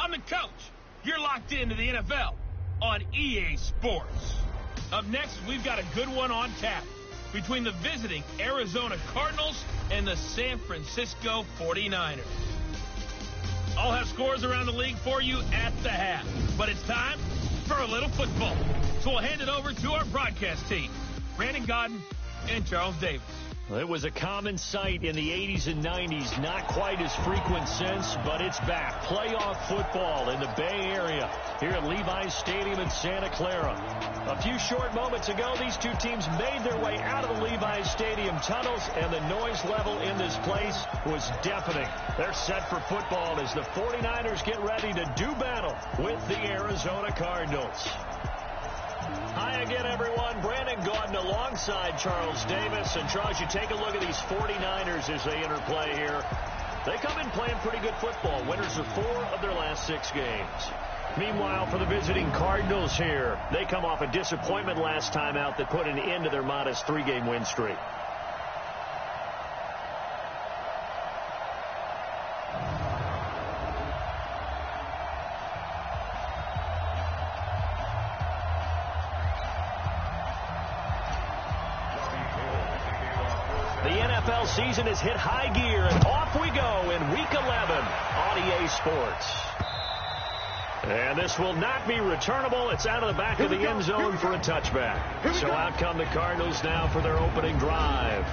I'm the coach. You're locked into the NFL on EA Sports. Up next, we've got a good one on tap between the visiting Arizona Cardinals and the San Francisco 49ers. I'll have scores around the league for you at the half. But it's time for a little football. So we'll hand it over to our broadcast team, Brandon Godden and Charles Davis. Well, it was a common sight in the 80s and 90s. Not quite as frequent since, but it's back. Playoff football in the Bay Area here at Levi's Stadium in Santa Clara. A few short moments ago, these two teams made their way out of the Levi's Stadium tunnels, and the noise level in this place was deafening. They're set for football as the 49ers get ready to do battle with the Arizona Cardinals. Hi again, everyone. Brandon Gaudin alongside Charles Davis. And, Charles, you take a look at these 49ers as they interplay here. They come in playing pretty good football. Winners of 4 of their last 6 games. Meanwhile, for the visiting Cardinals here, they come off a disappointment last time out that put an end to their modest 3-game win streak. Season has hit high gear, and off we go in Week 11 on EA Sports. And this will not be returnable. It's out of the back of the end zone for a touchback. So out come the Cardinals now for their opening drive.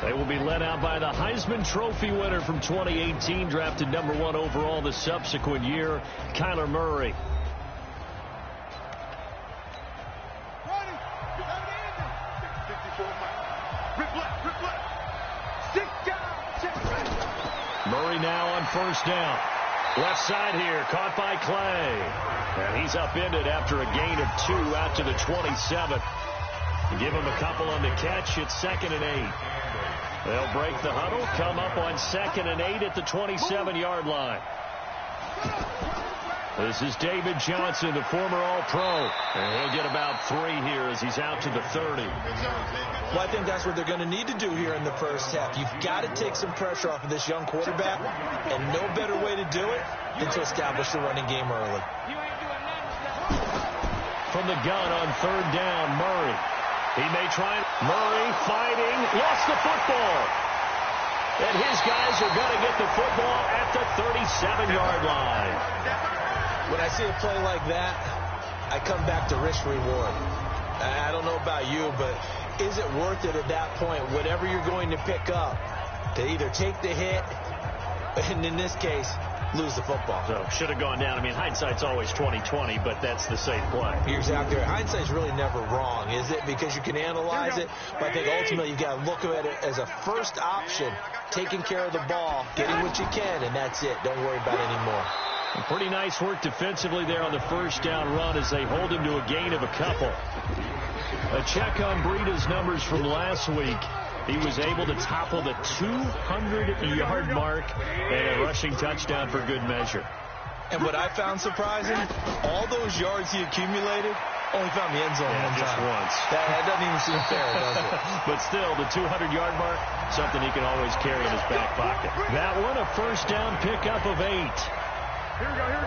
They will be led out by the Heisman Trophy winner from 2018, drafted number 1 overall the subsequent year, Kyler Murray. Murray now on first down. Left side here, caught by Clay. And he's upended after a gain of 2 out to the 27. Give him a couple on the catch. It's 2nd and 8. They'll break the huddle, come up on 2nd and 8 at the 27-yard line. This is David Johnson, the former All-Pro. And he'll get about 3 here as he's out to the 30. Well, I think that's what they're going to need to do here in the first half. You've got to take some pressure off of this young quarterback, and no better way to do it than to establish the running game early. From the gun on 3rd down, Murray. He may try. Murray fighting, lost the football. And his guys are going to get the football at the 37-yard line. When I see a play like that, I come back to risk-reward. I don't know about you, but is it worth it at that point, whatever you're going to pick up, to either take the hit, and in this case, lose the football? So, should have gone down. I mean, hindsight's always 20/20, but that's the safe play. You're exactly right. Hindsight's really never wrong, is it? Because you can analyze it, but I think ultimately you've got to look at it as a first option, taking care of the ball, getting what you can, and that's it. Don't worry about it anymore. Pretty nice work defensively there on the first down run as they hold him to a gain of a couple. A check on Breida's numbers from last week. He was able to topple the 200-yard mark and a rushing touchdown for good measure. And what I found surprising, all those yards he accumulated, only found the end zone one just time. Once. That doesn't even seem fair, does it? But still, the 200-yard mark, something he can always carry in his back pocket. That one, a first down pickup of 8. Here we go. 13.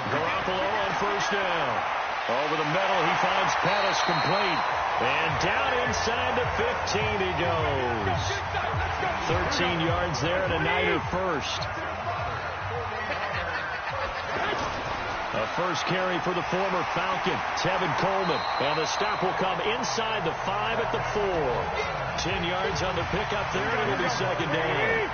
Garoppolo on first down. Over the middle, he finds Pettis complete. And down inside the 15 he goes. 13 yards there and a Niner first. A first carry for the former Falcon, Tevin Coleman. And the stop will come inside the 5 at the 4. 10 yards on the pickup there, and it'll be 2nd down.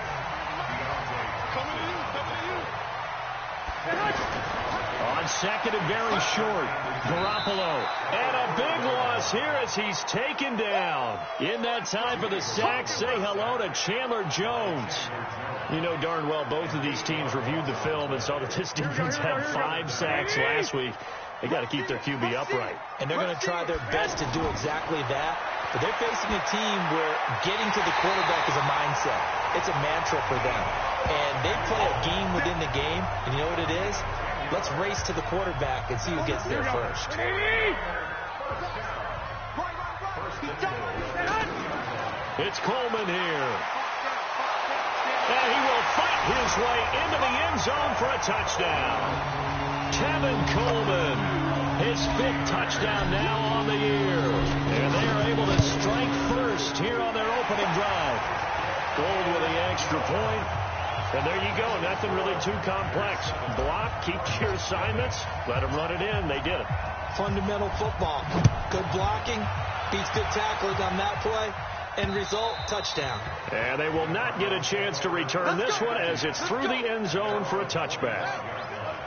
On 2nd and very short, Garoppolo. And a big loss here as he's taken down. In that time for the sack, say hello to Chandler Jones. You know darn well both of these teams reviewed the film and saw that this defense had 5 sacks last week. They got to keep their QB upright. And they're going to try their best to do exactly that. But they're facing a team where getting to the quarterback is a mindset. It's a mantra for them. And they play a game within the game. And you know what it is? Let's race to the quarterback and see who gets there first. It's Coleman here. And he will fight his way into the end zone for a touchdown. Tevin Coleman, his 5th touchdown now on the year. And they are able to strike first here on their opening drive. Gold with the extra point. And there you go. Nothing really too complex. Block, keep your assignments, let them run it in. They did it. Fundamental football. Good blocking, beats good tackling on that play. End result, touchdown. And they will not get a chance to return this one as it's through the end zone for a touchback.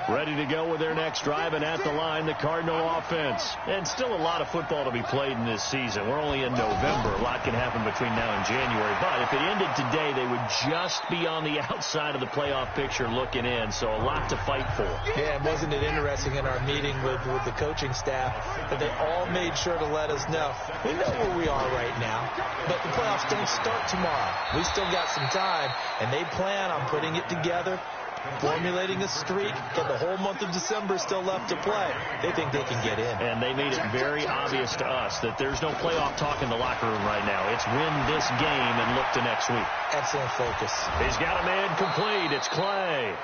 Ready to go with their next drive, and at the line, the Cardinal offense. And still a lot of football to be played in this season. We're only in November. A lot can happen between now and January. But if it ended today, they would just be on the outside of the playoff picture looking in. So a lot to fight for. Yeah, and wasn't it interesting in our meeting with the coaching staff that they all made sure to let us know. We know where we are right now, but the playoffs don't start tomorrow. We still got some time, and they plan on putting it together, formulating a streak, but the whole month of December still left to play. They think they can get in. And they made it very obvious to us that there's no playoff talk in the locker room right now. It's win this game and look to next week. Excellent focus. He's got a man complete. It's Clay.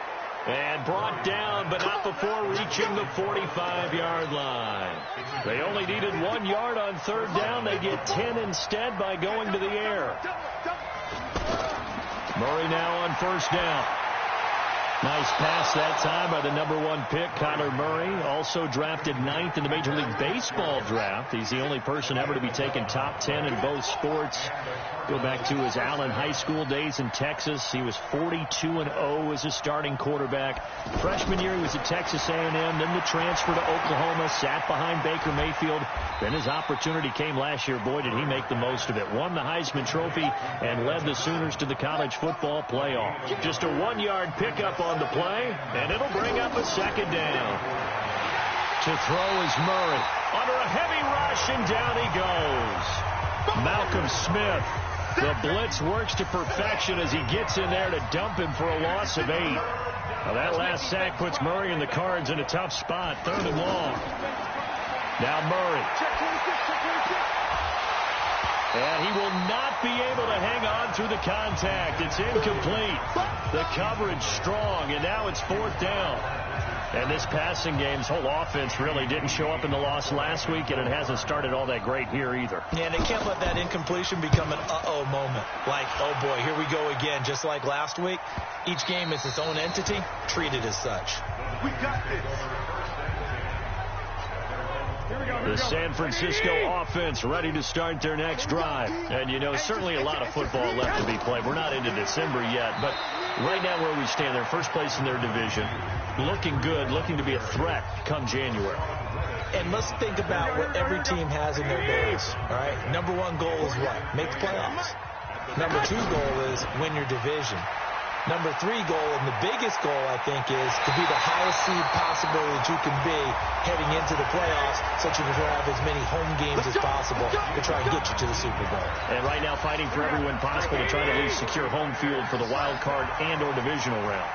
And brought down, but not before reaching the 45-yard line. They only needed 1 yard on 3rd down. They get 10 instead by going to the air. Murray now on 1st down. Nice pass that time by the #1 pick, Kyler Murray. Also drafted 9th in the Major League Baseball draft. He's the only person ever to be taken top 10 in both sports. Go back to his Allen High School days in Texas. He was 42-0 as a starting quarterback. Freshman year, he was at Texas A&M. Then the transfer to Oklahoma, sat behind Baker Mayfield. Then his opportunity came last year. Boy, did he make the most of it. Won the Heisman Trophy and led the Sooners to the college football playoff. Just a 1-yard pickup on the play, and it'll bring up a 2nd down. To throw is Murray. Under a heavy rush, and down he goes. Malcolm Smith. The blitz works to perfection as he gets in there to dump him for a loss of 8. Now that last sack puts Murray and the Cards in a tough spot. 3rd and long. Now Murray. And he will not be able to hang on through the contact. It's incomplete. The coverage strong, and now it's 4th down. And this passing game's whole offense really didn't show up in the loss last week, and it hasn't started all that great here either. Yeah, and they can't let that incompletion become an uh-oh moment. Like, oh boy, here we go again, just like last week. Each game is its own entity, treated as such. We got this. The San Francisco offense ready to start their next drive. And, you know, certainly a lot of football left to be played. We're not into December yet, but right now where we stand, they're first place in their division. Looking good, looking to be a threat come January. And let's think about what every team has in their goals, all right? #1 goal is what? Make the playoffs. #2 goal is win your division. #3 goal, and the biggest goal, I think, is to be the highest seed possible that you can be heading into the playoffs so that you can have as many home games as possible to try and get you to the Super Bowl. And right now fighting for every win possible to try to at least secure home field for the wild card and or divisional round.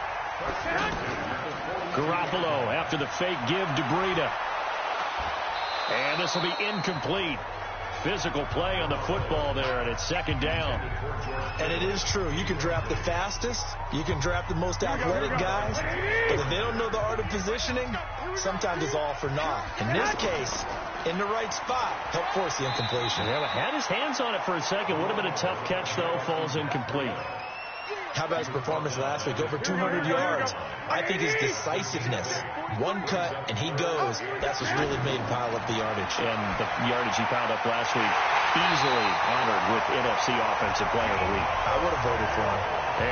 Garoppolo after the fake give to Breida. And this will be incomplete. Physical play on the football there, and it's 2nd down. And it is true. You can draft the fastest. You can draft the most athletic guys. But if they don't know the art of positioning, sometimes it's all for naught. In this case, in the right spot, help force the incompletion. Yeah, but had his hands on it for a second. Would have been a tough catch, though. Falls incomplete. How about his performance last week? Over 200 yards. I think his decisiveness. One cut, and he goes. That's what's really made him pile up the yardage. And the yardage he piled up last week, easily honored with NFC Offensive Player of the Week. I would have voted for him.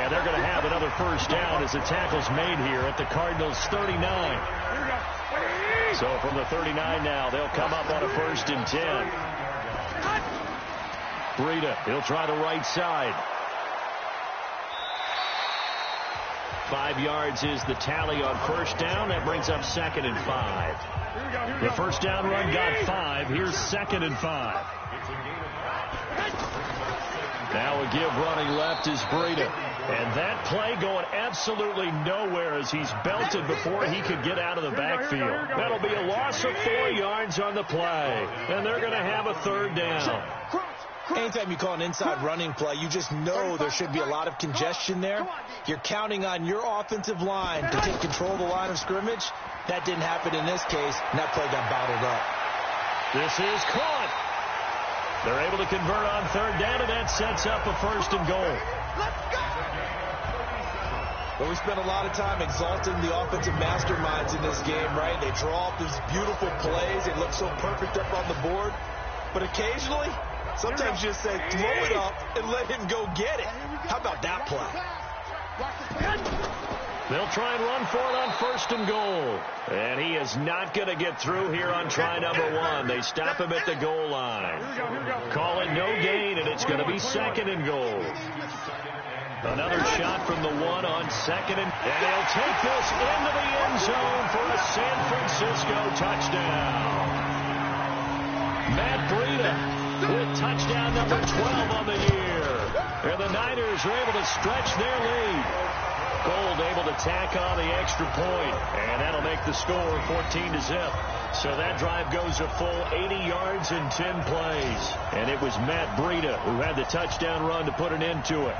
And they're going to have another 1st down as the tackle's made here at the Cardinals' 39. So from the 39 now, they'll come up on a 1st and 10. Breida, he'll try the right side. 5 yards is the tally on 1st down. That brings up 2nd and 5. The 1st down run got 5. Here's 2nd and 5. Now a give running left is Breida. And that play going absolutely nowhere as he's belted before he could get out of the backfield. That'll be a loss of 4 yards on the play. And they're going to have a 3rd down. Anytime you call an inside running play, you just know there should be a lot of congestion there. You're counting on your offensive line to take control of the line of scrimmage. That didn't happen in this case, and that play got bottled up. This is caught. They're able to convert on third down, and that sets up a 1st and goal. Well, we spent a lot of time exalting the offensive masterminds in this game, right? They draw up these beautiful plays. They look so perfect up on the board. But occasionally, sometimes you just say, throw it up and let him go get it. How about that play? They'll try and run for it on 1st and goal. And he is not going to get through here on try number 1. They stop him at the goal line. Call it no gain, and it's going to be 2nd and goal. Another shot from the 1 on 2nd, and they'll take this into the end zone for a San Francisco touchdown. Matt Breida with touchdown number 12 on the year. And the Niners are able to stretch their lead. Gold able to tack on the extra point, and that'll make the score 14-0. So that drive goes a full 80 yards in 10 plays. And it was Matt Breida who had the touchdown run to put an end to it.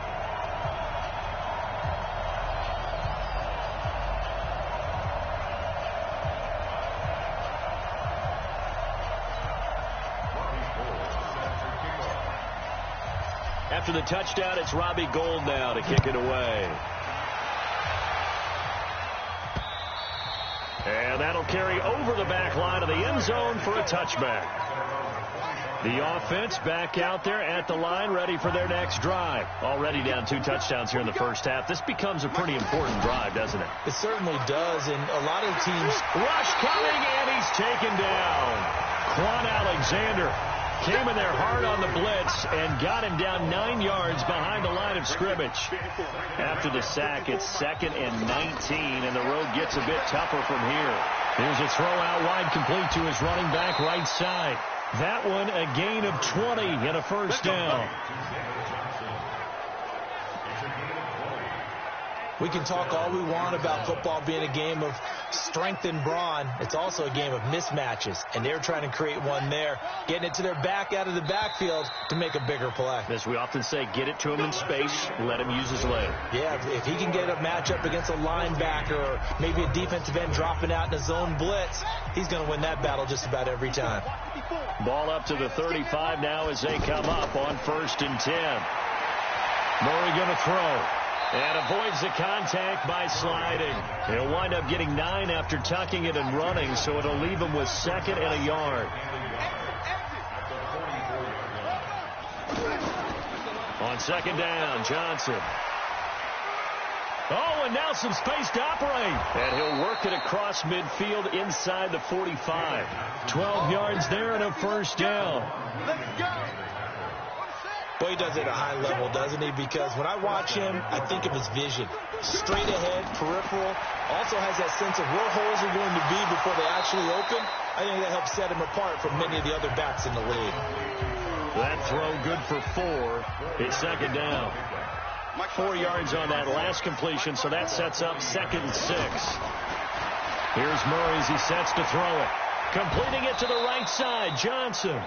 After the touchdown, it's Robbie Gould now to kick it away. And that'll carry over the back line of the end zone for a touchback. The offense back out there at the line, ready for their next drive. Already down 2 touchdowns here in the first half. This becomes a pretty important drive, doesn't it? It certainly does, and a lot of teams... Rush coming, and he's taken down. Quan Alexander came in there hard on the blitz and got him down 9 yards behind the line of scrimmage. After the sack, it's 2nd and 19, and the road gets a bit tougher from here. Here's a throw out wide, complete to his running back right side. That one a gain of 20 and a 1st down. We can talk all we want about football being a game of strength and brawn. It's also a game of mismatches, and they're trying to create one there, getting it to their back out of the backfield to make a bigger play. As we often say, get it to him in space, let him use his leg. Yeah, if he can get a matchup against a linebacker or maybe a defensive end dropping out in a zone blitz, he's going to win that battle just about every time. Ball up to the 35 now as they come up on 1st and 10. Murray going to throw. And avoids the contact by sliding. He'll wind up getting 9 after tucking it and running, so it'll leave him with 2nd and a yard. On 2nd down, Johnson. Oh, and now some space to operate. And he'll work it across midfield inside the 45. 12 yards there and a 1st down. Let's go. Well, he does it at a high level, doesn't he? Because when I watch him, I think of his vision. Straight ahead, peripheral. Also has that sense of where holes are going to be before they actually open. I think that helps set him apart from many of the other backs in the league. That throw good for 4. It's 2nd down. 4 yards on that last completion, so that sets up 2nd and 6. Here's Murray as he sets to throw it. Completing it to the right side, Johnson.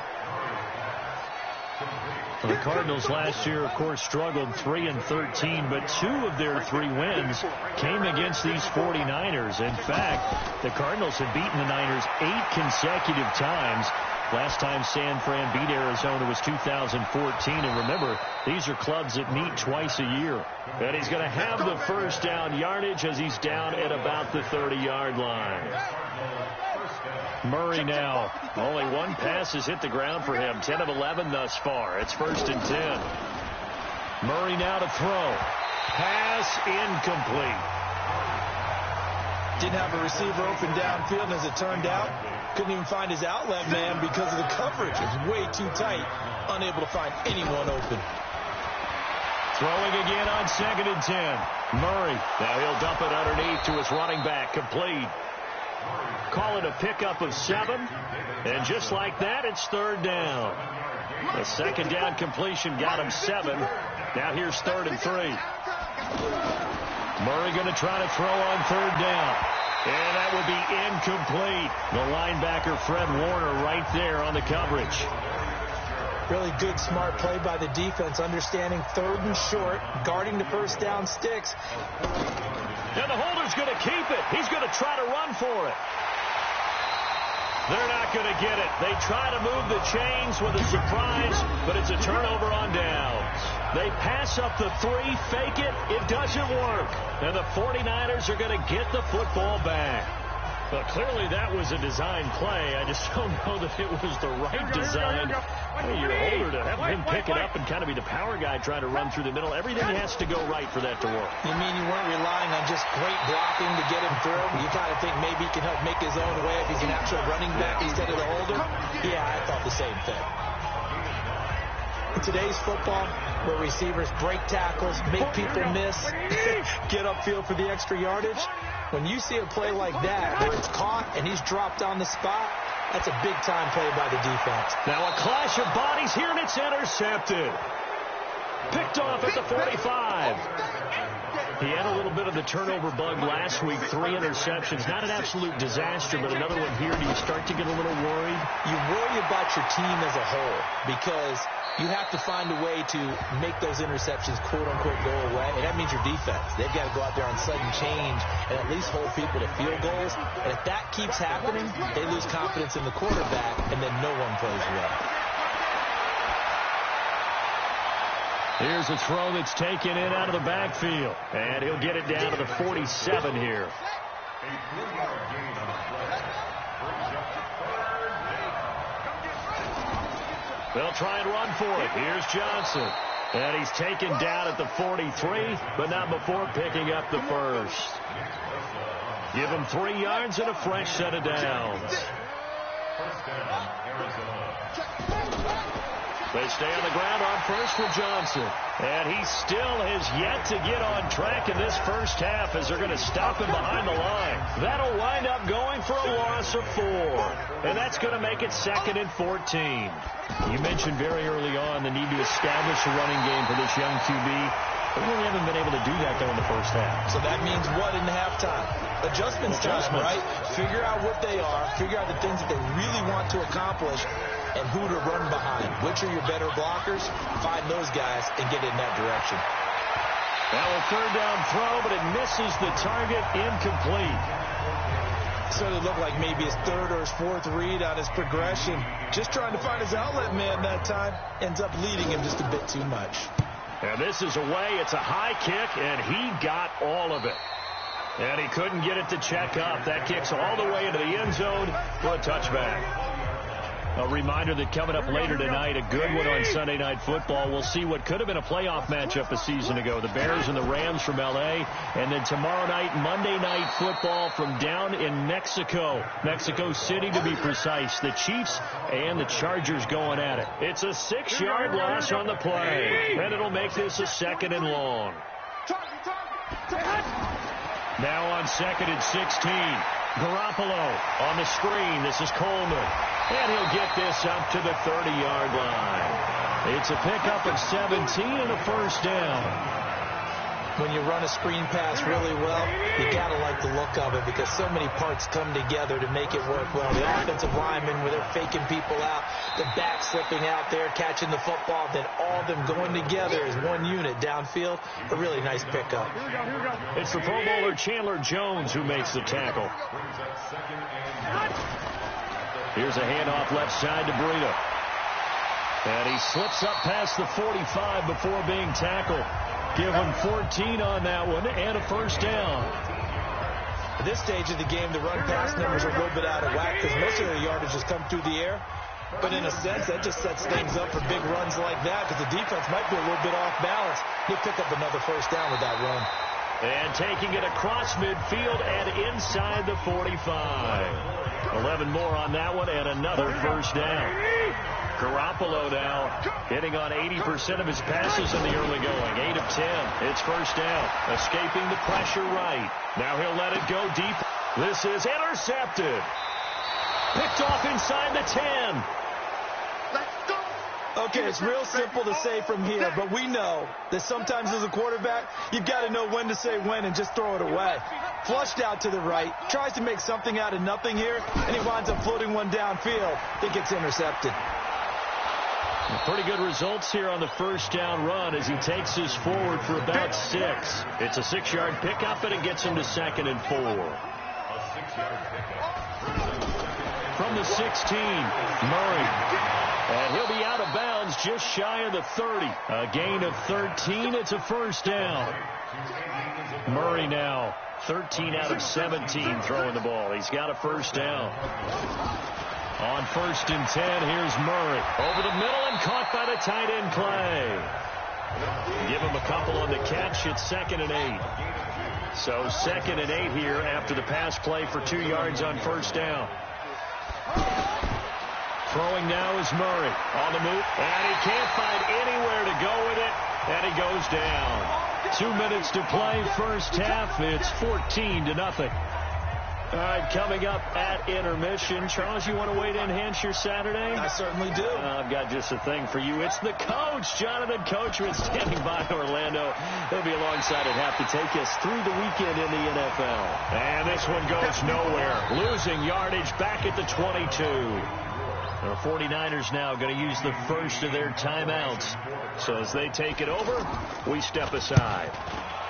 The Cardinals last year, of course, struggled 3-13, but 2 of their 3 wins came against these 49ers. In fact, the Cardinals have beaten the Niners 8 consecutive times. Last time San Fran beat Arizona was 2014. And remember, these are clubs that meet twice a year. And he's going to have the 1st down yardage as he's down at about the 30-yard line. Murray now. Only 1 pass has hit the ground for him. 10 of 11 thus far. It's 1st and 10. Murray now to throw. Pass incomplete. Didn't have a receiver open downfield, and as it turned out, couldn't even find his outlet man because of the coverage. It was way too tight. Unable to find anyone open. Throwing again on 2nd and 10. Murray. Now he'll dump it underneath to his running back. Complete. Call it a pickup of 7. And just like that, it's 3rd down. The 2nd down completion got him 7. Now here's 3rd and 3. Murray going to try to throw on 3rd down. And that will be incomplete. The linebacker, Fred Warner, right there on the coverage. Really good, smart play by the defense, understanding third and short, guarding the first down sticks. And the holder's going to keep it. He's going to try to run for it. They're not going to get it. They try to move the chains with a surprise, but it's a turnover on downs. They pass up the 3, fake it. It doesn't work. And the 49ers are going to get the football back. But clearly that was a design play. I just don't know that it was the right design. You're older to have him pick it up and kind of be the power guy trying to run through the middle. Everything has to go right for that to work. You mean you weren't relying on just great blocking to get him through? You got to think maybe he can help make his own way if he's an actual running back instead of the holder? Yeah, I thought the same thing. In today's football, where receivers break tackles, make people miss, get upfield for the extra yardage, when you see a play like that where it's caught and he's dropped on the spot, that's a big-time play by the defense. Now a clash of bodies here, and it's intercepted. Picked off at the 45. He had a little bit of the turnover bug last week, 3 interceptions. Not an absolute disaster, but another one here. Do you start to get a little worried? You worry about your team as a whole because you have to find a way to make those interceptions, quote-unquote, go away. And that means your defense. They've got to go out there on sudden change and at least hold people to field goals. And if that keeps happening, they lose confidence in the quarterback, and then no one plays well. Here's a throw that's taken in out of the backfield. And he'll get it down to the 47 here. They'll try and run for it. Here's Johnson. And he's taken down at the 43, but not before picking up the first. Give him 3 yards and a fresh set of downs. They stay on the ground on first for Johnson. And he still has yet to get on track in this first half as they're going to stop him behind the line. That'll wind up going for a loss of 4. And that's going to make it 2nd and 14. You mentioned very early on the need to establish a running game for this young QB. They really haven't been able to do that, though, in the first half. So that means what in halftime? Adjustments time, right? Figure out what they are. Figure out the things that they really want to accomplish and who to run behind. Which are your better blockers? Find those guys and get in that direction. Now a 3rd down throw, but it misses the target, incomplete. So it looked like maybe his 3rd or his 4th read on his progression. Just trying to find his outlet man that time. Ends up leading him just a bit too much. And this is away. It's a high kick, and he got all of it. And he couldn't get it to check up. That kicks all the way into the end zone for a touchback. A reminder that coming up later tonight, a good one on Sunday Night Football. We'll see what could have been a playoff matchup a season ago. The Bears and the Rams from L.A. And then tomorrow night, Monday Night Football from down in Mexico. Mexico City, to be precise. The Chiefs and the Chargers going at it. It's a 6-yard loss on the play. And it'll make this a 2nd and long. Now on 2nd and 16. Garoppolo on the screen. This is Coleman. And he'll get this up to the 30-yard line. It's a pickup of 17 and a first down. When you run a screen pass really well, you got to like the look of it because so many parts come together to make it work well. The offensive linemen, where they're faking people out, the back slipping out there, catching the football, then all of them going together as one unit downfield. A really nice pickup. It's the Pro Bowler Chandler Jones who makes the tackle. Here's a handoff left side to Breida. And he slips up past the 45 before being tackled. Give him 14 on that one and a first down. At this stage of the game, the run-pass numbers are a little bit out of whack because most of their yardage has come through the air. But in a sense, that just sets things up for big runs like that because the defense might be a little bit off balance. He'll pick up another first down with that run. And taking it across midfield and inside the 45. 11 more on that one and another first down. Garoppolo now hitting on 80% of his passes in the early going. 8 of 10. It's first down. Escaping the pressure right. Now he'll let it go deep. This is intercepted. Picked off inside the 10. Okay, it's real simple to say from here, but we know that sometimes as a quarterback, you've got to know when to say when and just throw it away. Flushed out to the right, tries to make something out of nothing here, and he winds up floating one downfield. It gets intercepted. Pretty good results here on the first down run as he takes us forward for about 6. It's a 6-yard pickup, and it gets him to 2nd and 4. From the 16, Murray. And he'll be out of bounds just shy of the 30. A gain of 13. It's a first down. Murray now 13 out of 17 throwing the ball. He's got a first down. On 1st and 10, here's Murray. Over the middle and caught by the tight end Clay. Give him a couple on the catch. It's 2nd and 8. So 2nd and 8 here after the pass play for 2 yards on first down. Throwing now is Murray on the move. And he can't find anywhere to go with it. And he goes down. 2 minutes to play first half. It's 14-0. All right, coming up at intermission. Charles, you want to weigh in and enhance your Saturday? I certainly do. I've got just a thing for you. It's the coach, Jonathan Coachman, standing by Orlando. He'll be alongside at half to take us through the weekend in the NFL. And this one goes nowhere. Losing yardage back at the 22. The 49ers now going to use the first of their timeouts. So as they take it over, we step aside.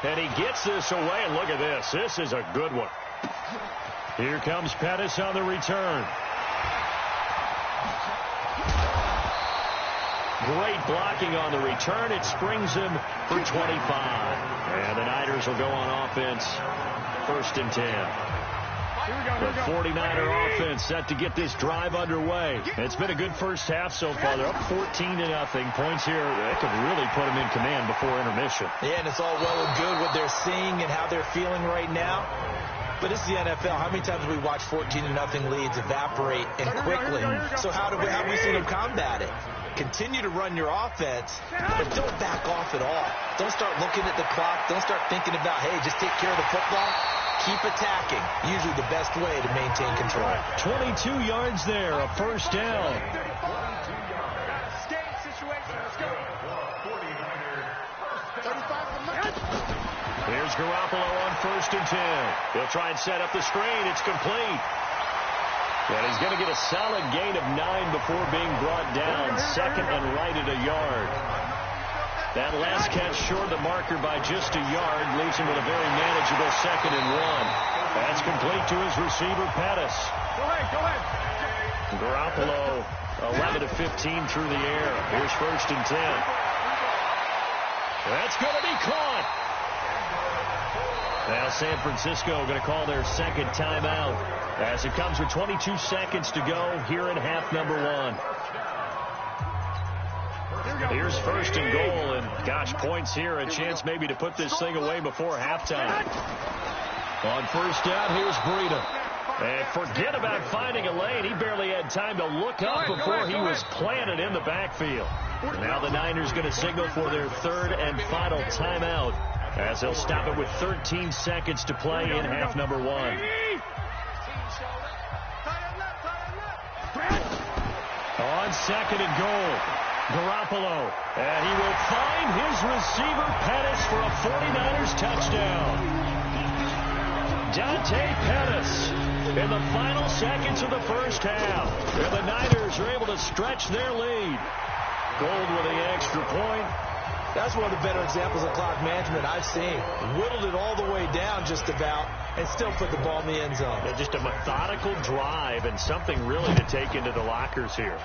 And he gets this away, and look at this. This is a good one. Here comes Pettis on the return. Great blocking on the return. It springs him for 25. And the Niners will go on offense. 1st and 10. The 49er offense set to get this drive underway. It's been a good first half so far. They're up 14-0. Points here that could really put them in command before intermission. Yeah, and it's all well and good what they're seeing and how they're feeling right now. But it's the NFL. How many times have we watched 14-0 leads evaporate and quickly? So how have we seen them combat it? Continue to run your offense, but don't back off at all. Don't start looking at the clock. Don't start thinking about, hey, just take care of the football. Keep attacking. Usually the best way to maintain control. 22 yards there, a first down. Here's Garoppolo on 1st and 10. He'll try and set up the screen. It's complete. And he's going to get a solid gain of 9 before being brought down. 2nd and right at a yard. That last catch short of the marker by just a yard leaves him with a very manageable 2nd and 1. That's complete to his receiver, Pettis. Go ahead. Garoppolo 11 of 15 through the air. Here's 1st and 10. That's going to be caught. Now San Francisco going to call their 2nd timeout as it comes with 22 seconds to go here in half number 1. Here's 1st and goal, and gosh, points here, a chance maybe to put this thing away before halftime. On 1st down, here's Breida. And forget about finding a lane. He barely had time to look up before he was planted in the backfield. Now the Niners going to signal for their 3rd and final timeout as they'll stop it with 13 seconds to play in half number 1. On 2nd and goal, Garoppolo. And he will find his receiver, Pettis, for a 49ers touchdown. Dante Pettis in the final seconds of the first half. And the Niners are able to stretch their lead. Gold with the extra point. That's one of the better examples of clock management I've seen. Whittled it all the way down just about and still put the ball in the end zone. Yeah, just a methodical drive and something really to take into the lockers here.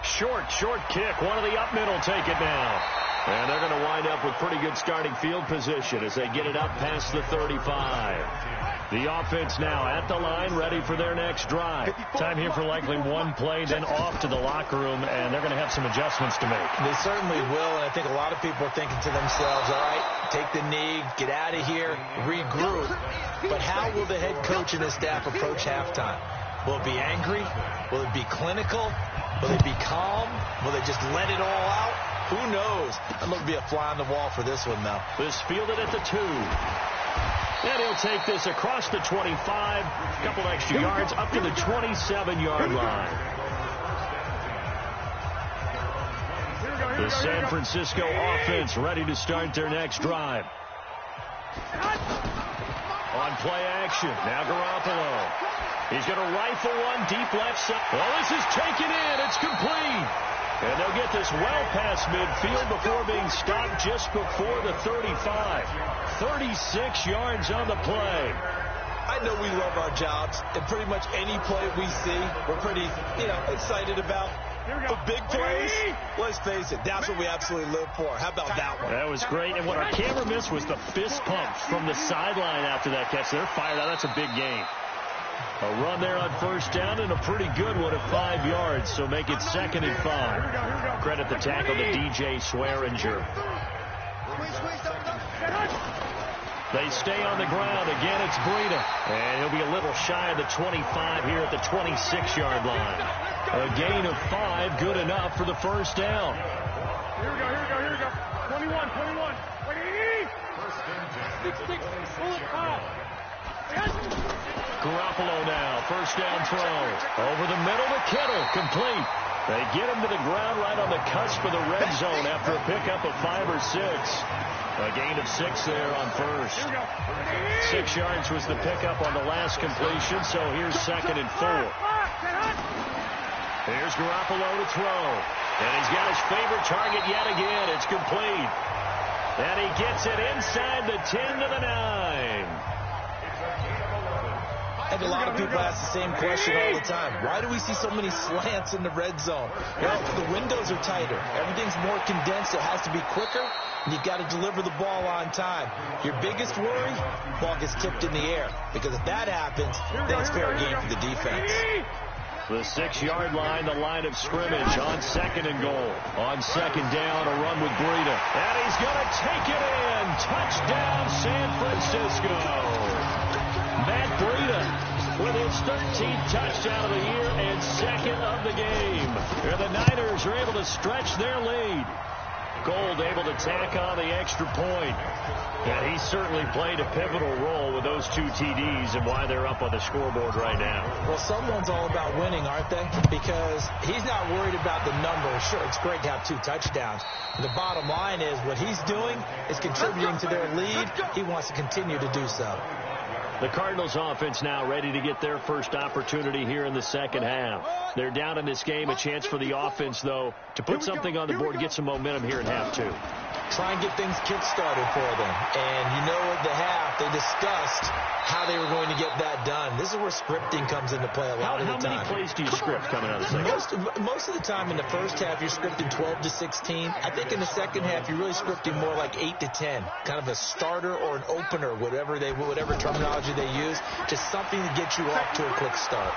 Short kick. One of the up middle take it now. And they're going to wind up with pretty good starting field position as they get it up past the 35. The offense now at the line, ready for their next drive. Time here for likely one play, then off to the locker room, and they're going to have some adjustments to make. They certainly will, and I think a lot of people are thinking to themselves, all right, take the knee, get out of here, regroup. But how will the head coach and his staff approach halftime? Will it be angry? Will it be clinical? Will they be calm? Will they just let it all out? Who knows? I'm going to be a fly on the wall for this one, though. This fielded at the 2. And he'll take this across the 25, a couple extra yards, up to the 27-yard line. The San Francisco offense ready to start their next drive. On play action, now Garoppolo. He's going to rifle one deep left side. Well, this is taken in. It's complete. And they'll get this well past midfield before being stopped just before the 35. 36 yards on the play. I know we love our jobs, and pretty much any play we see, we're pretty, excited about. But big plays, let's face it, that's what we absolutely live for. How about that one? That was great. And what our camera missed was the fist pump from the sideline after that catch. They're fired out. That's a big game. A run there on first down and a pretty good one at 5 yards. So make it 2nd and 5. Credit the tackle to DJ Swearinger. They stay on the ground. Again, it's Breida. And he'll be a little shy of the 25 here at the 26-yard line. A gain of 5, good enough for the first down. Here we go. 21. 6, pull it high. Garoppolo now, first down throw. Over the middle to Kittle, complete. They get him to the ground right on the cusp of the red zone after a pickup of 5 or 6. A gain of 6 there on first. 6 yards was the pickup on the last completion, so here's 2nd and 4. Here's Garoppolo to throw. And he's got his favorite target yet again. It's complete. And he gets it inside the 10 to the 9. I think a lot of people ask the same question all the time. Why do we see so many slants in the red zone? Well, the windows are tighter. Everything's more condensed. It has to be quicker. And you've got to deliver the ball on time. Your biggest worry, ball gets tipped in the air. Because if that happens, then it's fair game for the defense. The 6-yard line, the line of scrimmage on 2nd and goal. On 2nd down, a run with Breida. And he's going to take it in. Touchdown, San Francisco. Matt Breida with his 13th touchdown of the year and 2nd of the game. And the Niners are able to stretch their lead. Gold able to tack on the extra point. And he certainly played a pivotal role with those 2 TDs and why they're up on the scoreboard right now. Well, someone's all about winning, aren't they? Because he's not worried about the numbers. Sure, it's great to have 2 touchdowns. The bottom line is what he's doing is contributing to their lead. He wants to continue to do so. The Cardinals offense now ready to get their first opportunity here in the second half. They're down in this game. A chance for the offense, though, to put something on the board, get some momentum here in half 2. Try and get things kick-started for them. And at the half, they discussed how they were going to get that done. This is where scripting comes into play a lot of the time. How many plays do you script coming out of the second? Most of the time in the first half, you're scripting 12 to 16. I think in the second half, you're really scripting more like 8 to 10. Kind of a starter or an opener, whatever terminology they use. Just something to get you off to a quick start.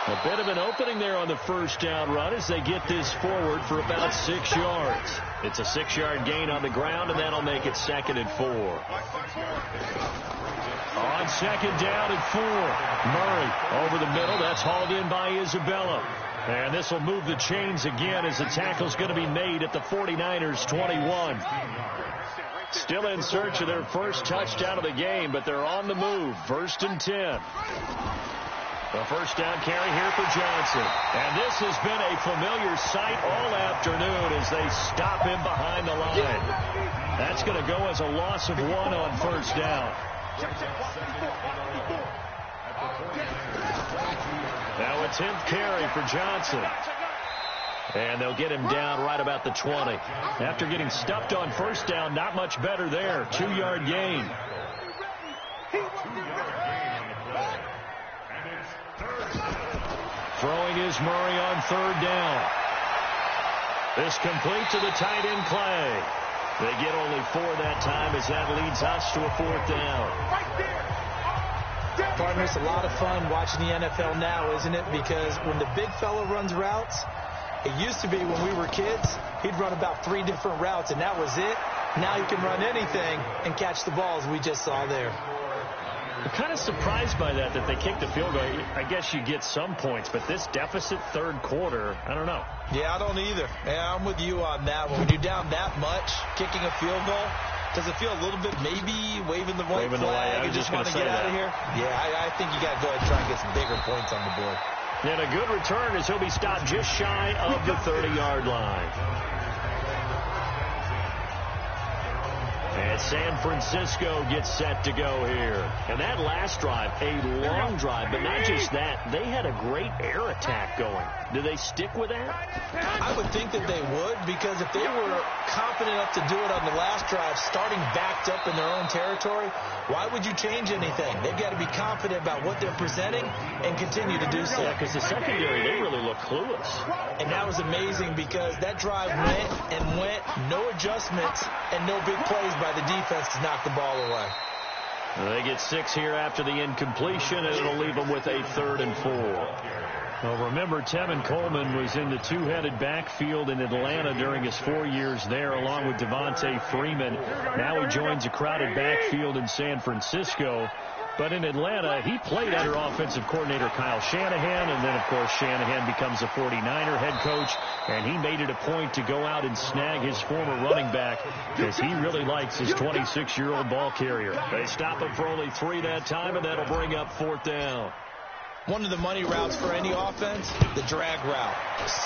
A bit of an opening there on the first down run as they get this forward for about 6 yards. It's a 6-yard gain on the ground, and that'll make it 2nd and 4. On 2nd down and 4. Murray over the middle. That's hauled in by Isabella. And this will move the chains again as the tackle's going to be made at the 49ers 21. Still in search of their first touchdown of the game, but they're on the move. 1st and 10. The first down carry here for Johnson. And this has been a familiar sight all afternoon as they stop him behind the line. That's going to go as a loss of 1 on first down. Now a 10th carry for Johnson. And they'll get him down right about the 20. After getting stuffed on first down, not much better there. 2-yard gain. Throwing is Murray on 3rd down. This complete to the tight end Clay. They get only 4 that time as that leads us to a 4th down. Partner, it's a lot of fun watching the NFL now, isn't it? Because when the big fella runs routes, it used to be when we were kids, he'd run about 3 different routes, and that was it. Now he can run anything and catch the balls we just saw there. I'm kind of surprised by that they kicked the field goal. I guess you get some points, but this deficit 3rd quarter, I don't know. Yeah, I don't either. Yeah, I'm with you on that one. When you're down that much, kicking a field goal, does it feel a little bit maybe waving the white flag and just want to get out of here? Yeah, I think you got to go ahead and try and get some bigger points on the board. And a good return as he'll be stopped just shy of the 30-yard line. And And San Francisco gets set to go here. And that last drive, a long drive, but not just that. They had a great air attack going. Do they stick with that? I would think that they would, because if they were confident enough to do it on the last drive, starting backed up in their own territory, why would you change anything? They've got to be confident about what they're presenting and continue to do so. Yeah, because the secondary, they really look clueless. And that was amazing because that drive went and went, no adjustments and no big plays by the defense to knock the ball away. They get 6 here after the incompletion, and it'll leave them with a 3rd and 4. Well, remember, Tevin Coleman was in the two-headed backfield in Atlanta during his 4 years there, along with Devontae Freeman. Now he joins a crowded backfield in San Francisco. But in Atlanta, he played under offensive coordinator Kyle Shanahan, and then, of course, Shanahan becomes a 49er head coach, and he made it a point to go out and snag his former running back because he really likes his 26-year-old ball carrier. They stop him for only 3 that time, and that'll bring up 4th down. One of the money routes for any offense, the drag route.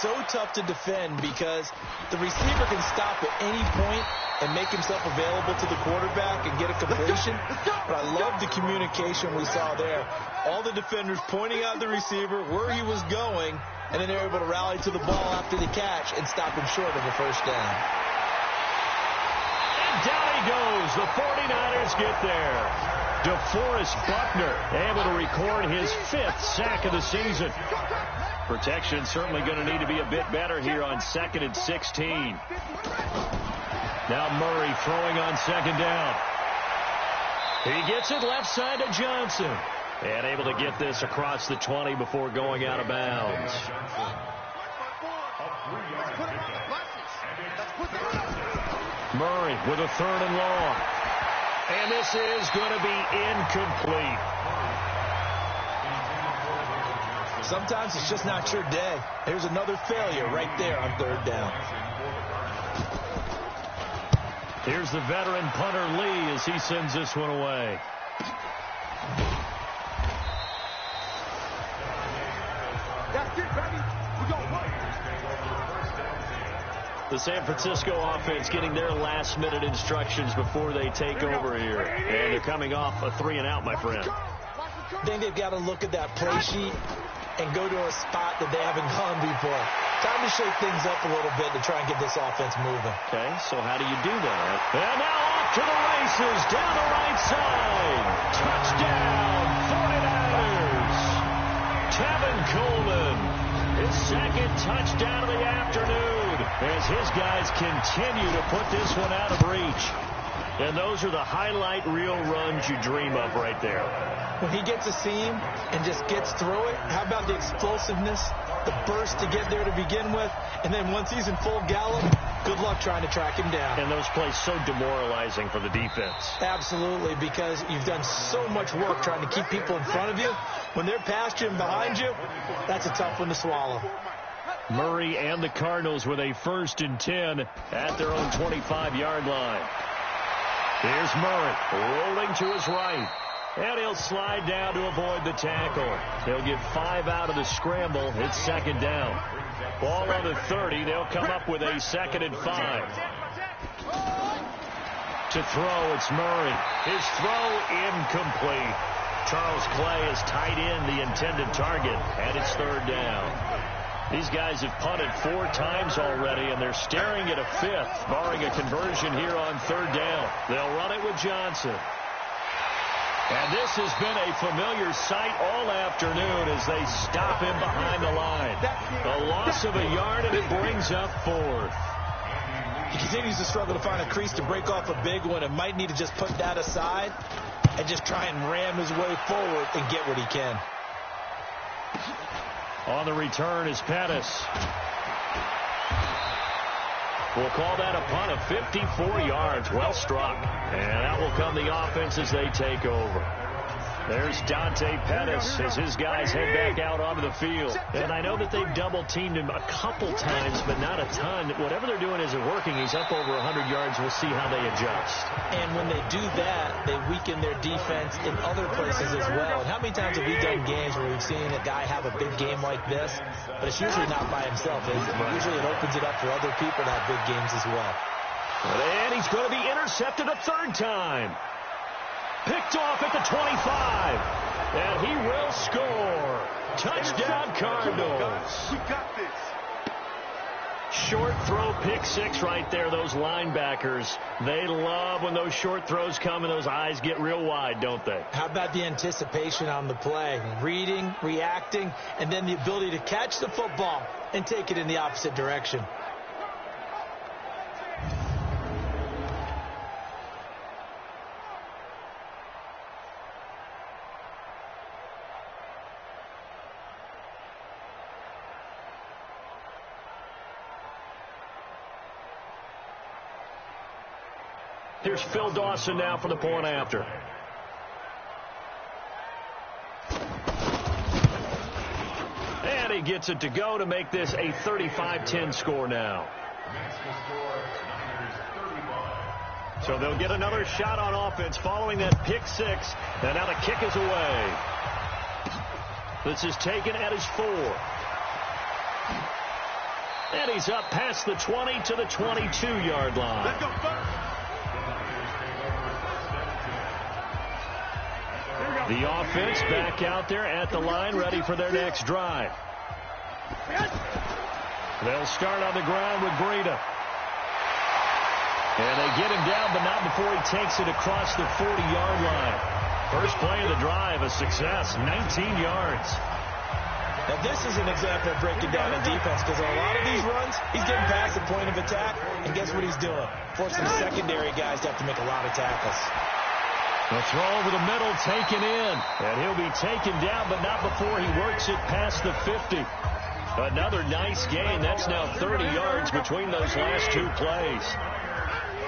So tough to defend because the receiver can stop at any point and make himself available to the quarterback and get a completion. But I love the communication we saw there. All the defenders pointing out the receiver, where he was going, and then they're able to rally to the ball after the catch and stop him short of a 1st down. And down he goes. The 49ers get there. DeForest Buckner able to record his 5th sack of the season. Protection certainly going to need to be a bit better here on 2nd and 16. Now Murray throwing on 2nd down. He gets it left side to Johnson. And able to get this across the 20 before going out of bounds. Murray with a 3rd and long. And this is going to be incomplete. Sometimes it's just not your day. Here's another failure right there on 3rd down. Here's the veteran punter Lee as he sends this one away. That's it, baby. We got one. The San Francisco offense getting their last-minute instructions before they take over here. And they're coming off a 3-and-out, my friend. I think they've got to look at that play sheet and go to a spot that they haven't gone before. Time to shake things up a little bit to try and get this offense moving. Okay, so how do you do that? And now off to the races, down the right side. Touchdown, 49ers. Tevin Coleman, his 2nd touchdown of the afternoon, as his guys continue to put this one out of reach. And those are the highlight reel runs you dream of right there. When he gets a seam and just gets through it, how about the explosiveness, the burst to get there to begin with, and then once he's in full gallop, good luck trying to track him down. And those plays so demoralizing for the defense. Absolutely, because you've done so much work trying to keep people in front of you. When they're past you and behind you, that's a tough one to swallow. Murray and the Cardinals with a 1st and 10 at their own 25-yard line. Here's Murray rolling to his right. And he'll slide down to avoid the tackle. He'll get 5 out of the scramble. It's 2nd down. Ball on the 30. They'll come up with a 2nd and 5. To throw, it's Murray. His throw incomplete. Charles Clay is tied in the intended target, and it's 3rd down. These guys have punted 4 times already, and they're staring at a 5th, barring a conversion here on 3rd down. They'll run it with Johnson. And this has been a familiar sight all afternoon as they stop him behind the line. A loss of a yard, and it brings up 4th. He continues to struggle to find a crease to break off a big one and might need to just put that aside and just try and ram his way forward and get what he can. On the return is Pettis. We'll call that a punt of 54 yards. Well struck. And out will come the offense as they take over. There's Dante Pettis as his guys head back out onto the field. And I know that they've double-teamed him a couple times, but not a ton. Whatever they're doing isn't working. He's up over 100 yards. We'll see how they adjust. And when they do that, they weaken their defense in other places as well. And how many times have we done games where we've seen a guy have a big game like this? But it's usually not by himself, is it? Usually it opens it up for other people to have big games as well. And he's going to be intercepted a third time. Picked off at the 25. And he will score. Touchdown, Cardinals. We got this. Short throw, pick six right there. Those linebackers, they love when those short throws come and those eyes get real wide, don't they? How about the anticipation on the play? Reading, reacting, and then the ability to catch the football and take it in the opposite direction. Here's Phil Dawson now for the point after. And he gets it to go to make this a 35-10 score now. So they'll get another shot on offense following that pick six. And now the kick is away. This is taken at his 4. And he's up past the 20 to the 22-yard line. Let's go first. The offense back out there at the line, ready for their next drive. They'll start on the ground with Breida. And they get him down, but not before he takes it across the 40-yard line. First play of the drive, a success, 19 yards. Now, this is an example of breaking down a defense, because on a lot of these runs, he's getting past the point of attack, and guess what he's doing? Forcing the secondary guys to have to make a lot of tackles. The throw over the middle, taken in. And he'll be taken down, but not before he works it past the 50. Another nice gain. That's now 30 yards between those last two plays.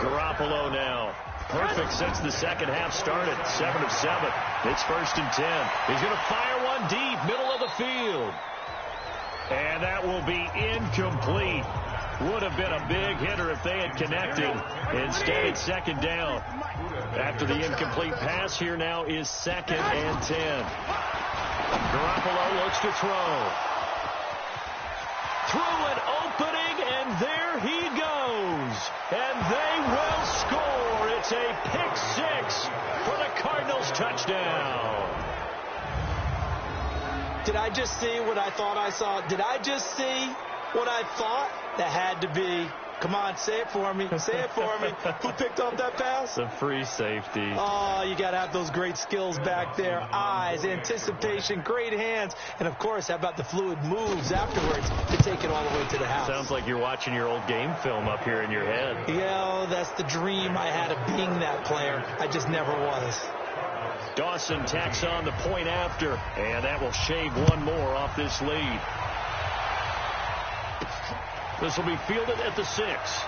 Garoppolo now. Perfect since the second half started. 7 of 7. It's 1st and 10. He's going to fire one deep, middle of the field. And that will be incomplete. Would have been a big hitter if they had connected. Instead, it's 2nd down. After the incomplete pass, here now is 2nd and 10. Garoppolo looks to throw. Through an opening, and there he goes. And they will score. It's a pick six for the Cardinals touchdown. Did I just see what I thought I saw? Did I just see what I thought? That had to be. Come on, say it for me. Say it for me. Who picked up that pass? The free safety. Oh, you got to have those great skills back there. Eyes, anticipation, great hands. And, of course, how about the fluid moves afterwards to take it all the way to the house? Sounds like you're watching your old game film up here in your head. Yeah, that's the dream I had of being that player. I just never was. Dawson tacks on the point after, and that will shave one more off this lead. This will be fielded at the 6.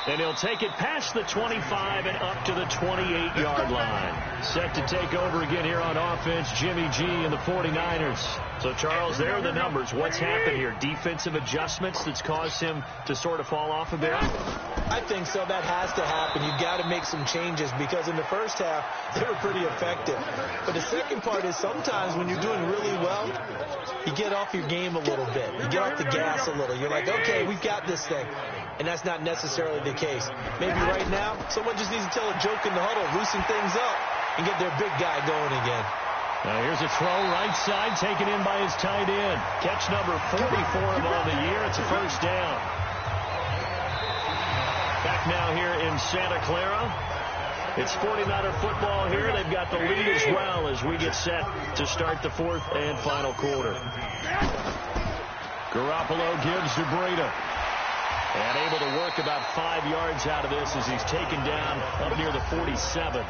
And he'll take it past the 25 and up to the 28-yard line. Set to take over again here on offense, Jimmy G and the 49ers. So, Charles, there are the numbers. What's happened here? Defensive adjustments that's caused him to sort of fall off a bit? I think so. That has to happen. You've got to make some changes, because in the first half, they were pretty effective. But the second part is sometimes when you're doing really well, you get off your game a little bit. You get off the gas a little. You're like, okay, we've got this thing. And that's not necessarily the case. Maybe right now, someone just needs to tell a joke in the huddle, loosen things up, and get their big guy going again. Now here's a throw right side, taken in by his tight end. Catch number 44 on the year. It's a first down. Back now here in Santa Clara. It's 49er football here. They've got the lead as well as we get set to start the 4th and final quarter. Garoppolo gives to Breida. And able to work about 5 yards out of this as he's taken down up near the 47.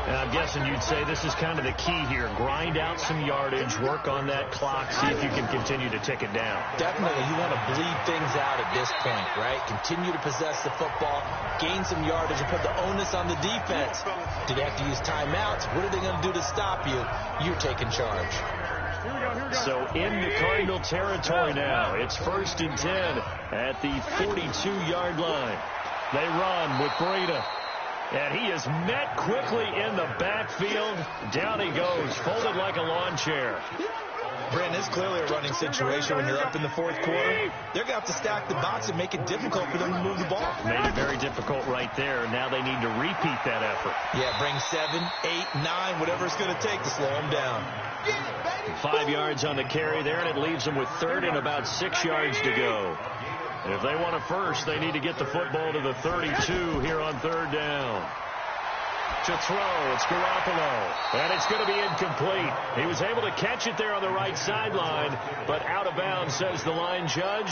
And I'm guessing you'd say this is kind of the key here. Grind out some yardage, work on that clock, see if you can continue to tick it down. Definitely. You want to bleed things out at this point, right? Continue to possess the football, gain some yardage, and put the onus on the defense. Do they have to use timeouts? What are they going to do to stop you? You're taking charge. So in the Cardinal territory now. It's 1st and 10 at the 42-yard line. They run with Breida. And he is met quickly in the backfield. Down he goes, folded like a lawn chair. Brandon, it's clearly a running situation when you're up in the fourth quarter. They're going to have to stack the box and make it difficult for them to move the ball. Made it very difficult right there. Now they need to repeat that effort. Yeah, bring 7, 8, 9, whatever it's going to take to slow them down. 5 yards on the carry there, and it leaves them with third and about 6 yards to go. And if they want a first, they need to get the football to the 32 here on third down. To throw, it's Garoppolo, and it's going to be incomplete. He was able to catch it there on the right sideline, but out of bounds, says the line judge,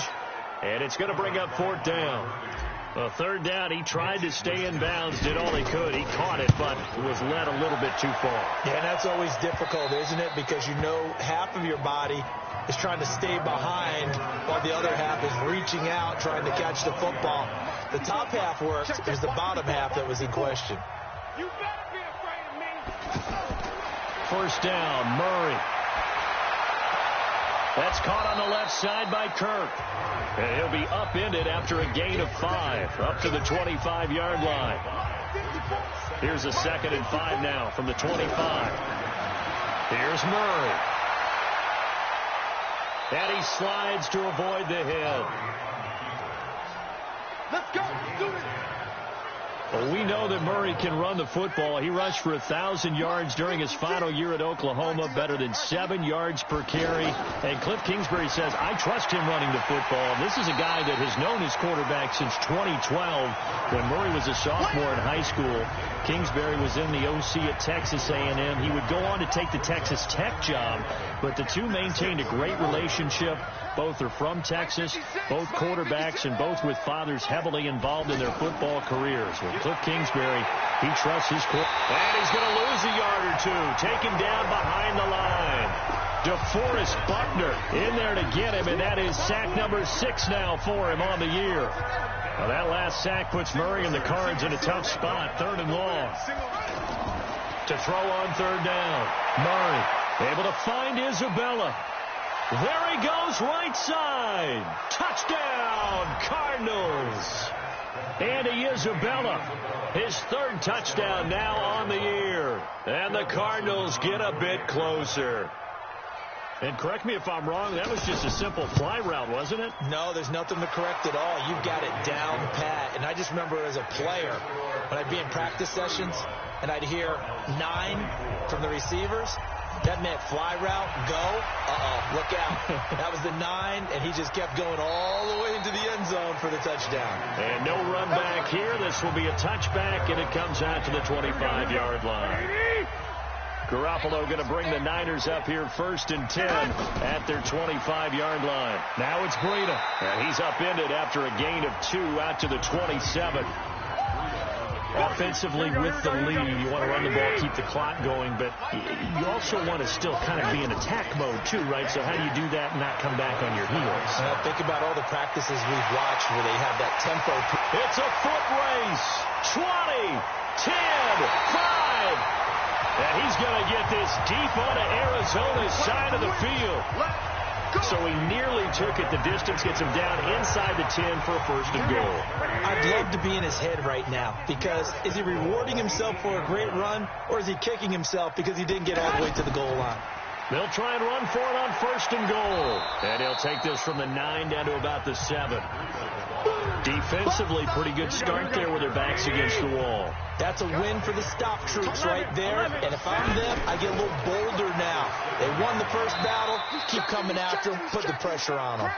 and it's going to bring up fourth down. Well, third down, he tried to stay in bounds, did all he could. He caught it, but was led a little bit too far. Yeah, and that's always difficult, isn't it? Because you know half of your body is trying to stay behind while the other half is reaching out, trying to catch the football. The top half worked. It was the bottom half that was in question. You better be afraid of me. First down, Murray. That's caught on the left side by Kirk. And he'll be upended after a gain of 5, up to the 25-yard line. Here's a 2nd and 5 now from the 25. Here's Murray. And he slides to avoid the hit. Let's go. Let's do it. Well, we know that Murray can run the football. He rushed for 1,000 yards during his final year at Oklahoma, better than 7 yards per carry. And Cliff Kingsbury says, I trust him running the football. This is a guy that has known his quarterback since 2012 when Murray was a sophomore in high school. Kingsbury was in the OC at Texas A&M. He would go on to take the Texas Tech job, but the two maintained a great relationship. Both are from Texas, both quarterbacks, and both with fathers heavily involved in their football careers. Well, Cliff Kingsbury, he trusts his quarterback. And he's going to lose a yard or two. Taken down behind the line. DeForest Buckner in there to get him, and that is sack number 6 now for him on the year. Well, that last sack puts Murray and the Cards in a tough spot, 3rd and long. To throw on 3rd down. Murray able to find Isabella. There he goes, right side. Touchdown, Cardinals. Andy Isabella, his 3rd touchdown now on the year. And the Cardinals get a bit closer. And correct me if I'm wrong, that was just a simple fly route, wasn't it? No, there's nothing to correct at all. You've got it down pat. And I just remember as a player, when I'd be in practice sessions, and I'd hear 9 from the receivers, that meant fly route, go, look out. That was the 9, and he just kept going all the way into the end zone for the touchdown. And no run back here. This will be a touchback, and it comes out to the 25-yard line. Garoppolo going to bring the Niners up here 1st and 10 at their 25-yard line. Now it's Breida, and he's upended after a gain of 2 out to the 27. Offensively with the lead, you want to run the ball, keep the clock going, but you also want to still kind of be in attack mode too, right? So how do you do that and not come back on your heels? Think about all the practices we've watched where they have that tempo. It's a foot race. 20, 10, 5. And he's going to get this deep onto Arizona's side of the field. So he nearly took it the distance, gets him down inside the 10 for a 1st and goal. I'd love to be in his head right now, because is he rewarding himself for a great run, or is he kicking himself because he didn't get all the way to the goal line? They'll try and run for it on 1st and goal. And he'll take this from the 9 down to about the 7. Defensively, pretty good start there with their backs against the wall. That's a win for the stop troops right there. And if I'm them, I get a little bolder now. They won the first battle. Keep coming after them. Put the pressure on them.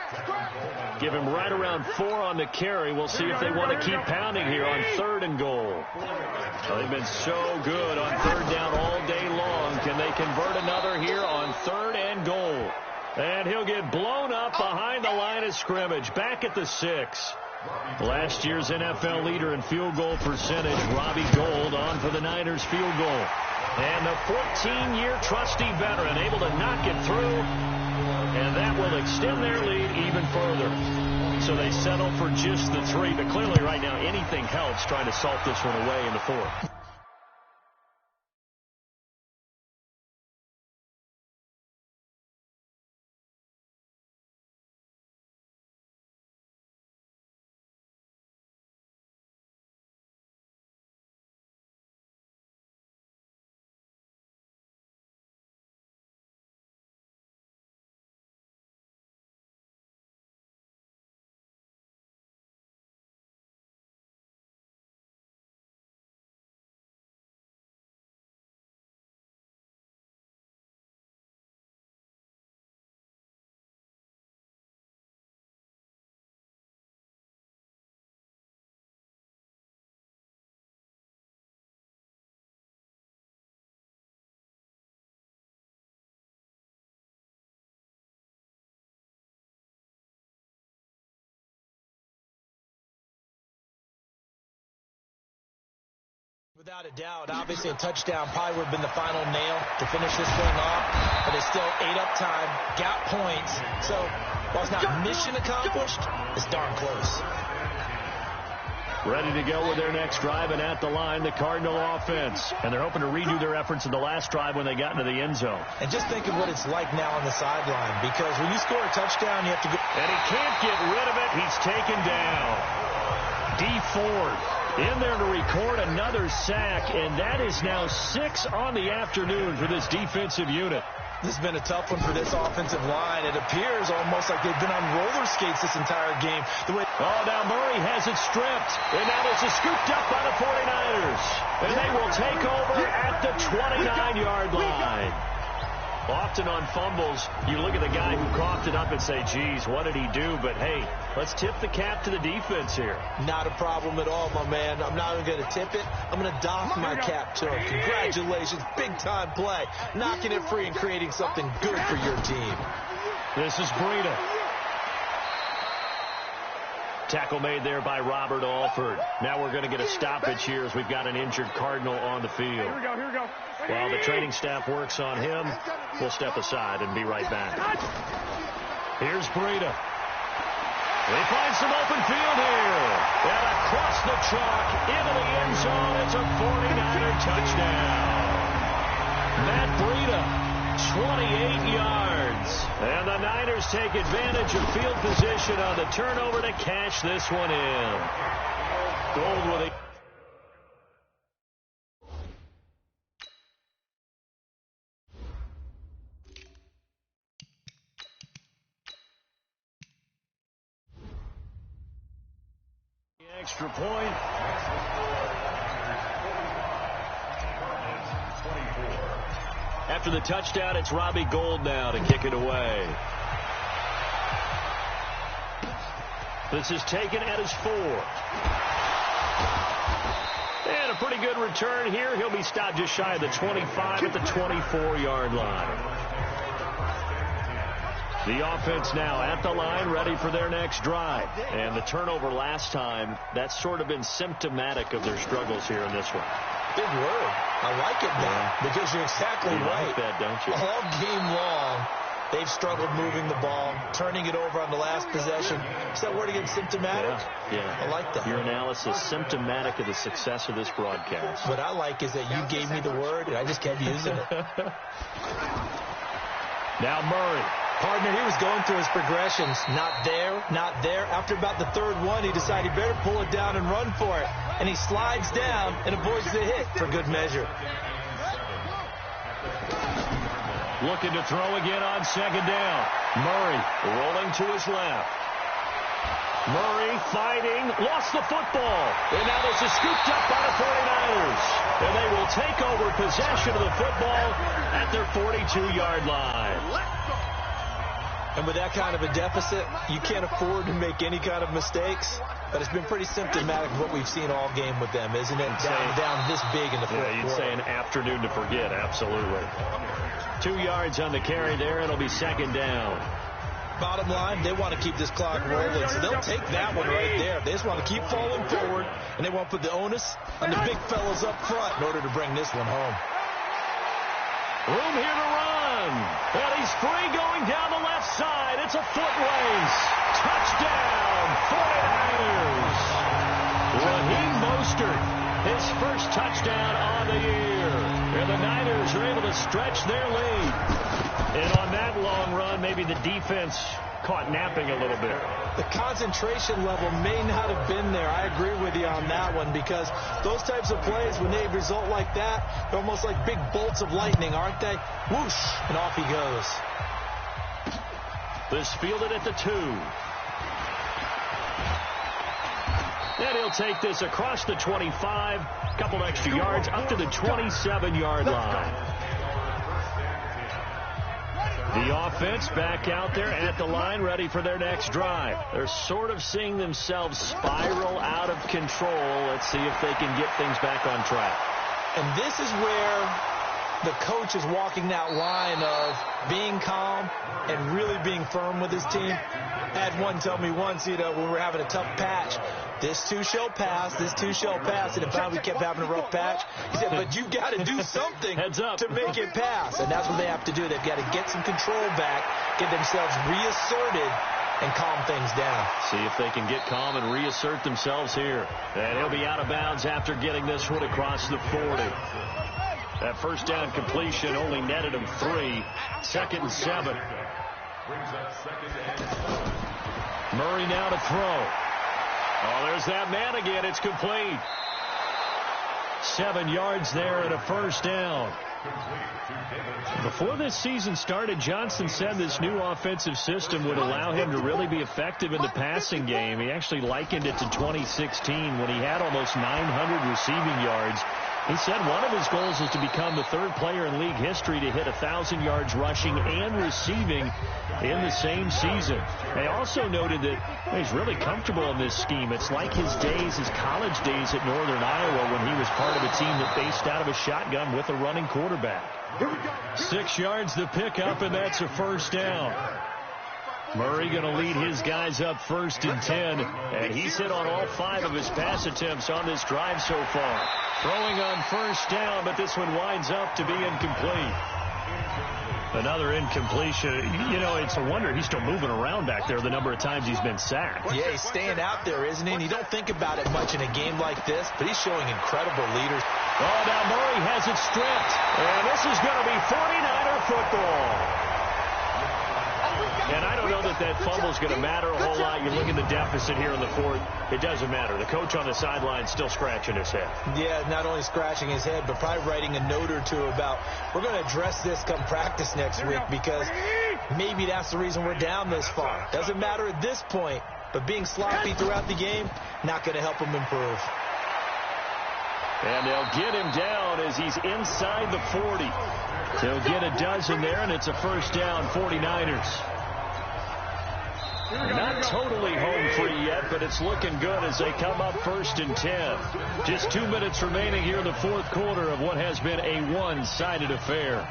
Give him right around 4 on the carry. We'll see if they want to keep pounding here on 3rd and goal. Well, they've been so good on 3rd down all day long. Can they convert another here on 3rd and goal? And he'll get blown up behind the line of scrimmage. Back at the 6. Last year's NFL leader in field goal percentage, Robbie Gould, on for the Niners field goal. And the 14-year trusty veteran able to knock it through. And that will extend their lead even further. So they settle for just the 3. But clearly right now anything helps trying to salt this one away in the 4th. Without a doubt, obviously a touchdown probably would have been the final nail to finish this thing off, but it still ate up time, got points. So while it's not mission accomplished, it's darn close. Ready to go with their next drive, and at the line, the Cardinal offense. And they're hoping to redo their efforts in the last drive when they got into the end zone. And just think of what it's like now on the sideline, because when you score a touchdown, you have to go. And he can't get rid of it. He's taken down. D. Ford in there to record another sack, and that is now 6 on the afternoon for this defensive unit. This has been a tough one for this offensive line. It appears almost like they've been on roller skates this entire game. Now Murray has it stripped, and that is scooped up by the 49ers. And they will take over at the 29-yard line. Often on fumbles, you look at the guy who coughed it up and say, geez, what did he do? But, hey, let's tip the cap to the defense here. Not a problem at all, my man. I'm not even going to tip it. I'm going to doff my cap to him. Congratulations. Big-time play. Knocking it free and creating something good for your team. This is Breida. Tackle made there by Robert Alford. Now we're going to get a stoppage here as we've got an injured Cardinal on the field. Here we go. While the training staff works on him, we'll step aside and be right back. Here's Breida. They find some open field here. And across the chalk into the end zone. It's a 49er touchdown. Matt Breida, 28 yards. And the Niners take advantage of field position on the turnover to cash this one in. Gold with a... Extra point. After the touchdown, it's Robbie Gould now to kick it away. This is taken at his 4. And a pretty good return here. He'll be stopped just shy of the 25 at the 24-yard line. The offense now at the line, ready for their next drive. And the turnover last time, that's sort of been symptomatic of their struggles here in this one. Big word. I like it now, because you're exactly right. You like that, don't you? All game long, they've struggled moving the ball, turning it over on the last possession. Is that word again, symptomatic? Yeah. I like that. Your analysis, symptomatic of the success of this broadcast. What I like is that you gave me the word, and I just kept using it. Now Murray. Partner, he was going through his progressions. Not there, not there. After about the third one, he decided he better pull it down and run for it. And he slides down and avoids the hit for good measure. Looking to throw again on second down. Murray rolling to his left. Murray fighting, lost the football. And now this is scooped up by the 49ers. And they will take over possession of the football at their 42-yard line. And with that kind of a deficit, you can't afford to make any kind of mistakes. But it's been pretty symptomatic of what we've seen all game with them, isn't it? Down this big in the fourth quarter. You'd say an afternoon to forget, absolutely. 2 yards on the carry there. It'll be second down. Bottom line, they want to keep this clock rolling, so they'll take that one right there. They just want to keep falling forward, and they want to put the onus on the big fellas up front in order to bring this one home. Room here to run. And he's free going down the left side. It's a foot race. Touchdown, 49ers. Raheem Mostert, his first touchdown on the year. And the Niners are able to stretch their lead. And on that long run, maybe the defense caught napping a little bit. The concentration level may not have been there. I agree with you on that one, because those types of plays, when they result like that, they're almost like big bolts of lightning, aren't they? Whoosh, and off he goes. This fielded at the 2. And he'll take this across the 25, a couple extra yards up to the 27-yard line. The offense back out there at the line, ready for their next drive. They're sort of seeing themselves spiral out of control. Let's see if they can get things back on track. And this is where the coach is walking that line of being calm and really being firm with his team. I had one tell me once, when we were having a tough patch, this too shall pass, this too shall pass, and in fact we kept having a rough patch. He said, but you've got to do something to make it pass, and that's what they have to do. They've got to get some control back, get themselves reasserted, and calm things down. See if they can get calm and reassert themselves here. And he'll be out of bounds after getting this one across the 40. That first down completion only netted him 3. 2nd and 7. Murray now to throw. Oh, there's that man again. It's complete. 7 yards there and a first down. Before this season started, Johnson said this new offensive system would allow him to really be effective in the passing game. He actually likened it to 2016 when he had almost 900 receiving yards. He said one of his goals is to become the 3rd player in league history to hit 1,000 yards rushing and receiving in the same season. They also noted that he's really comfortable in this scheme. It's like his college days at Northern Iowa when he was part of a team that based out of a shotgun with a running quarterback. 6 yards the pickup, and that's a first down. Murray going to lead his guys up 1st and 10, and he's hit on all 5 of his pass attempts on this drive so far. Throwing on first down, but this one winds up to be incomplete. Another incompletion. It's a wonder he's still moving around back there the number of times he's been sacked. Yeah, he's staying out there, isn't he? And you don't think about it much in a game like this, but he's showing incredible leadership. Oh, now Murray has it stripped. And this is going to be 49er football. And I don't know that fumble's going to matter a whole lot. You look at the deficit here in the 4th. It doesn't matter. The coach on the sideline still scratching his head. Yeah, not only scratching his head, but probably writing a note or two about, we're going to address this come practice next week because maybe that's the reason we're down this far. Doesn't matter at this point, but being sloppy throughout the game, not going to help him improve. And they'll get him down as he's inside the 40. They'll get a dozen there, and it's a first down, 49ers. Not totally home free yet, but it's looking good as they come up 1st and 10. Just 2 minutes remaining here in the 4th quarter of what has been a one-sided affair.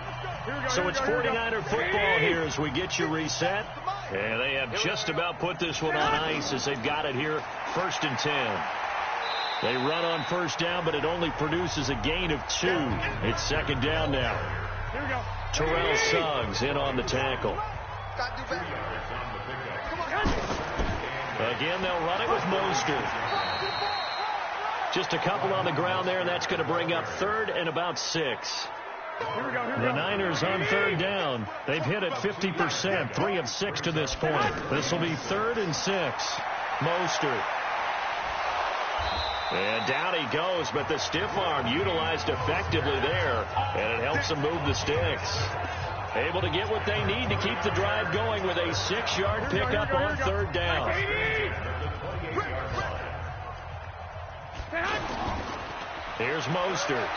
So it's 49er football here as we get you reset. And they have just about put this one on ice as they've got it here, 1st and 10. They run on first down, but it only produces a gain of 2. It's 2nd down now. Terrell Suggs in on the tackle. Again, they'll run it with Mostert. Just a couple on the ground there, and that's going to bring up 3rd and about 6. The Niners on 3rd down. They've hit it 50%, 3 of 6 to this point. This will be 3rd and 6. Mostert. And down he goes, but the stiff arm utilized effectively there, and it helps them move the sticks. Able to get what they need to keep the drive going with a 6-yard pickup on 3rd down. Here's Mostert.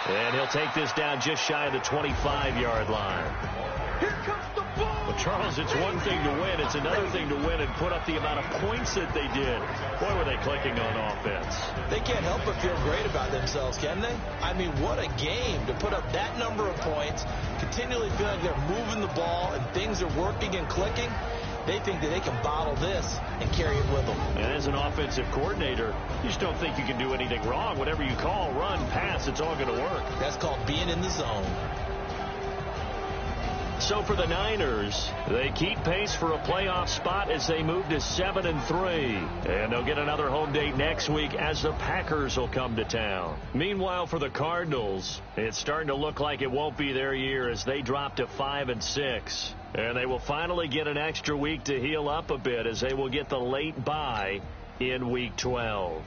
And he'll take this down just shy of the 25-yard line. Well, Charles, it's one thing to win. It's another thing to win and put up the amount of points that they did. Boy, were they clicking on offense. They can't help but feel great about themselves, can they? I mean, what a game to put up that number of points, continually feeling like they're moving the ball and things are working and clicking. They think that they can bottle this and carry it with them. And as an offensive coordinator, you just don't think you can do anything wrong. Whatever you call, run, pass, it's all going to work. That's called being in the zone. So for the Niners, they keep pace for a playoff spot as they move to 7-3. And they'll get another home date next week as the Packers will come to town. Meanwhile, for the Cardinals, it's starting to look like it won't be their year as they drop to 5-6. And they will finally get an extra week to heal up a bit as they will get the late bye in Week 12.